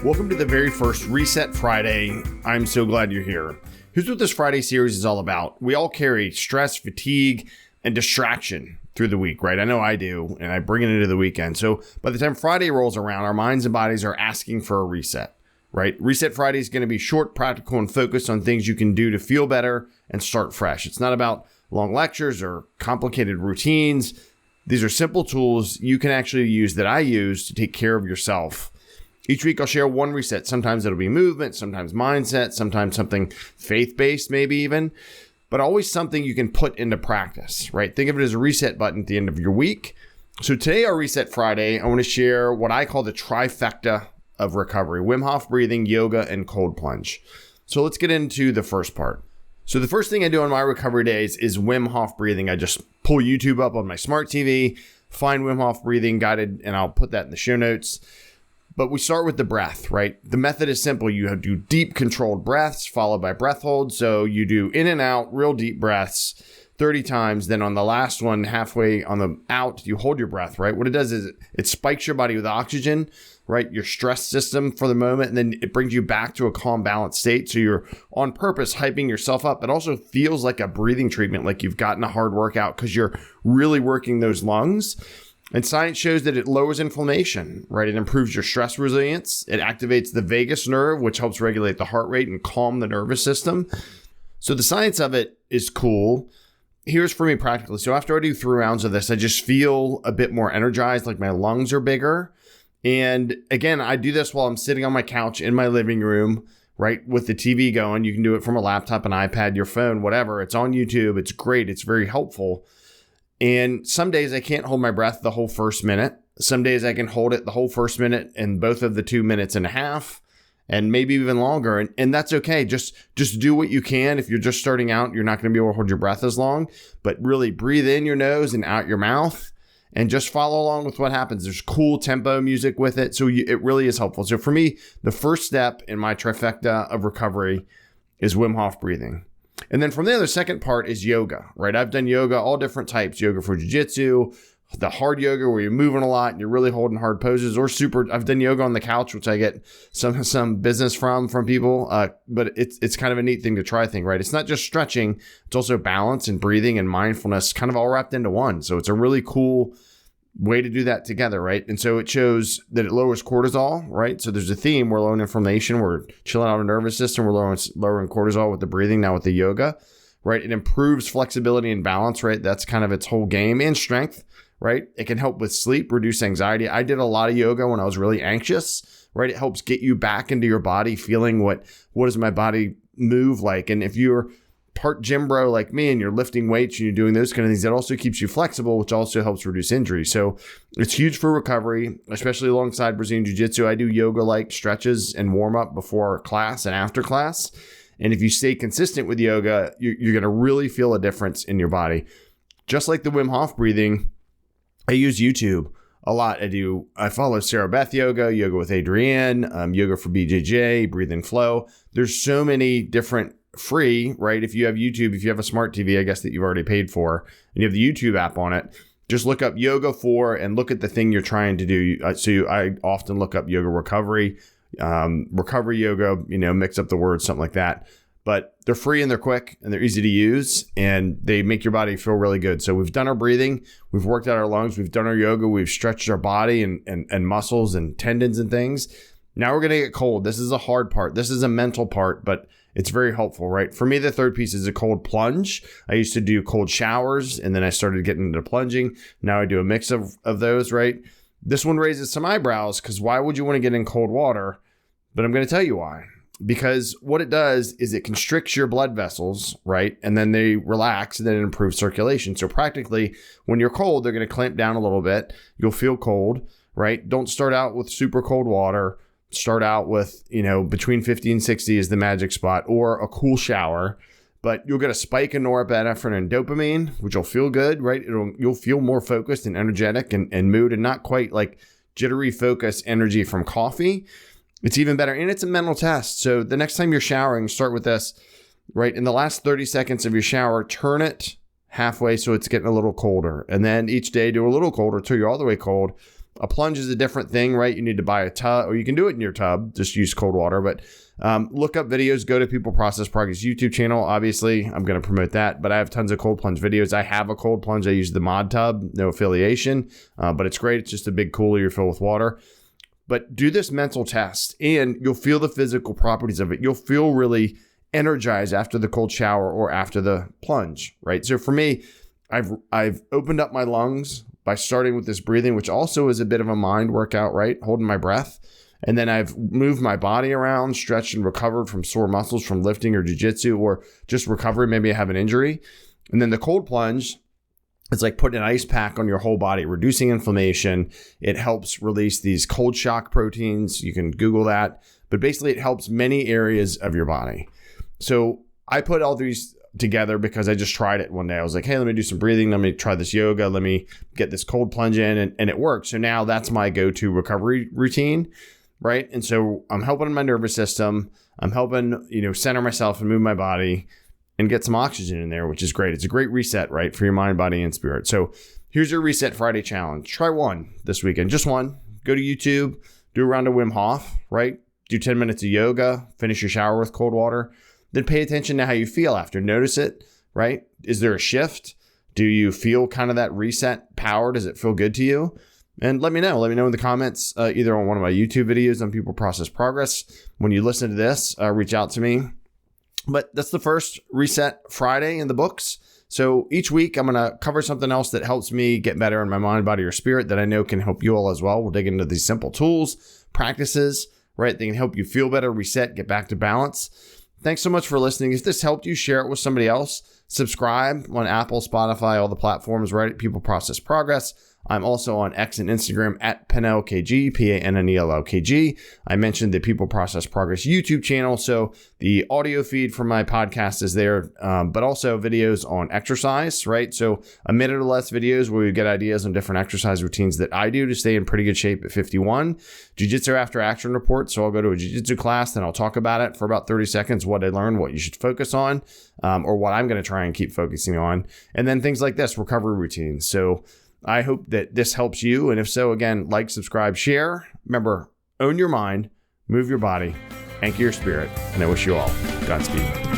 Welcome to the very first Reset Friday. I'm so glad you're here. Here's what this Friday series is all about. We all carry stress, fatigue, and distraction through the week, right? I know I do, and I bring it into the weekend. So by the time Friday rolls around, our minds and bodies are asking for a reset, right? Reset Friday is going to be short, practical, and focused on things you can do to feel better and start fresh. It's not about long lectures or complicated routines. These are simple tools you can actually use that I use to take care of yourself. Each week I'll share one reset. Sometimes it'll be movement, sometimes mindset, sometimes something faith-based maybe even, but always something you can put into practice, right? Think of it as a reset button at the end of your week. So today, our Reset Friday, I want to share what I call the Trifecta of Recovery: Wim Hof breathing, yoga, and cold plunge. So let's get into the first part. So the first thing I do on my recovery days is Wim Hof breathing. I just pull YouTube up on my smart TV, find Wim Hof breathing guided, and I'll put that in the show notes. But we start with the breath, right? The method is simple. You do deep controlled breaths followed by breath holds. So you do in and out, real deep breaths 30 times. Then on the last one, halfway on the out, you hold your breath, right? What it does is it spikes your body with oxygen, right? Your stress system for the moment, and then it brings you back to a calm, balanced state. So you're on purpose hyping yourself up. It also feels like a breathing treatment, like you've gotten a hard workout because you're really working those lungs. And science shows that it lowers inflammation, right? It improves your stress resilience. It activates the vagus nerve, which helps regulate the heart rate and calm the nervous system. So the science of it is cool. Here's for me practically. So after I do 3 rounds of this, I just feel a bit more energized, like my lungs are bigger. And again, I do this while I'm sitting on my couch in my living room, right? With the TV going. You can do it from a laptop, an iPad, your phone, whatever. It's on YouTube. It's great. It's very helpful. And some days I can't hold my breath the whole first minute. Some days I can hold it the whole first minute and both of the 2 minutes and a half, and maybe even longer. And that's okay. Just do what you can. If you're just starting out, you're not going to be able to hold your breath as long, but really breathe in your nose and out your mouth and just follow along with what happens. There's cool tempo music with it. So it really is helpful. So for me, the first step in my trifecta of recovery is Wim Hof breathing. And then from there, the second part is yoga, right? I've done yoga, all different types: yoga for jiu-jitsu, the hard yoga where you're moving a lot and you're really holding hard poses, or I've done yoga on the couch, which I get some business from people. But it's kind of a neat thing to try right? It's not just stretching. It's also balance and breathing and mindfulness kind of all wrapped into one. So it's a really cool way to do that together, right? And so it shows that it lowers cortisol, right? So there's a theme. We're lowering inflammation. We're chilling out our nervous system. We're lowering cortisol with the breathing, now with the yoga, right? It improves flexibility and balance, right? That's kind of its whole game, and strength, right? It can help with sleep, reduce anxiety. I did a lot of yoga when I was really anxious, right? It helps get you back into your body, feeling what does my body move like? And if you're part gym bro like me and you're lifting weights and you're doing those kind of things, that also keeps you flexible, which also helps reduce injury. So it's huge for recovery, especially alongside Brazilian Jiu-Jitsu. I do yoga-like stretches and warm up before class and after class. And if you stay consistent with yoga, you're going to really feel a difference in your body. Just like the Wim Hof breathing, I use YouTube a lot. I follow Sarah Beth Yoga with Adrienne, Yoga for BJJ, Breathe and Flow. There's so many different free, right? If you have YouTube, if you have a smart TV, I guess that you've already paid for, and you have the YouTube app on it, just look up yoga for and look at the thing you're trying to do. I often look up yoga recovery, recovery yoga, mix up the words, something like that. But they're free and they're quick and they're easy to use and they make your body feel really good. So we've done our breathing, we've worked out our lungs, we've done our yoga, we've stretched our body and muscles and tendons and things. Now we're going to get cold. This is a hard part. This is a mental part, but it's very helpful, right? For me, the third piece is a cold plunge. I used to do cold showers and then I started getting into plunging. Now I do a mix of those, right? This one raises some eyebrows because why would you want to get in cold water? But I'm going to tell you why. Because what it does is it constricts your blood vessels, right? And then they relax and then it improves circulation. So practically when you're cold, they're going to clamp down a little bit. You'll feel cold, right? Don't start out with super cold water. Start out with, between 50 and 60 is the magic spot, or a cool shower. But you'll get a spike in norepinephrine and dopamine, which will feel good, right? You'll feel more focused and energetic and mood, and not quite like jittery focus energy from coffee. It's even better. And it's a mental test. So the next time you're showering, start with this, right? In the last 30 seconds of your shower, turn it halfway so it's getting a little colder. And then each day do a little colder till you're all the way cold. A plunge is a different thing, right? You need to buy a tub, or you can do it in your tub, just use cold water. But look up videos, go to People Process Progress YouTube channel. Obviously, I'm going to promote that, but I have tons of cold plunge videos. I have a cold plunge. I use the mod tub, no affiliation, but it's great. It's just a big cooler you fill with water. But do this mental test and you'll feel the physical properties of it. You'll feel really energized after the cold shower or after the plunge, right? So for me, I've opened up my lungs by starting with this breathing, which also is a bit of a mind workout, right? Holding my breath. And then I've moved my body around, stretched and recovered from sore muscles from lifting or jiu-jitsu or just recovery. Maybe I have an injury. And then the cold plunge, it's like putting an ice pack on your whole body, reducing inflammation. It helps release these cold shock proteins. You can Google that. But basically, it helps many areas of your body. So I put all these together because I just tried it one day. I was like, hey, let me do some breathing. Let me try this yoga. Let me get this cold plunge in. And it worked. So now that's my go-to recovery routine, right? And so I'm helping my nervous system. I'm helping, center myself and move my body and get some oxygen in there, which is great. It's a great reset, right? For your mind, body, and spirit. So here's your Reset Friday challenge. Try one this weekend, just one. Go to YouTube, do a round of Wim Hof, right? Do 10 minutes of yoga, finish your shower with cold water. Then pay attention to how you feel after. Notice it, right? Is there a shift? Do you feel kind of that reset power? Does it feel good to you? And let me know. Let me know in the comments, either on one of my YouTube videos on People Process Progress. When you listen to this, reach out to me. But that's the first Reset Friday in the books. So each week, I'm going to cover something else that helps me get better in my mind, body, or spirit that I know can help you all as well. We'll dig into these simple tools, practices, right? They can help you feel better, reset, get back to balance. Thanks so much for listening. If this helped you, share it with somebody else. Subscribe on Apple, Spotify, all the platforms, right? People Process Progress. I'm also on X and Instagram at PannellKG, PANNELLKG. I mentioned the People Process Progress YouTube channel. So the audio feed for my podcast is there, but also videos on exercise, right? So a minute or less videos where you get ideas on different exercise routines that I do to stay in pretty good shape at 51. Jiu-Jitsu After Action report. So I'll go to a jiu-jitsu class, then I'll talk about it for about 30 seconds, what I learned, what you should focus on, or what I'm going to try and keep focusing on. And then things like this, recovery routines. So I hope that this helps you. And if so, again, like, subscribe, share. Remember, own your mind, move your body, anchor your spirit. And I wish you all Godspeed.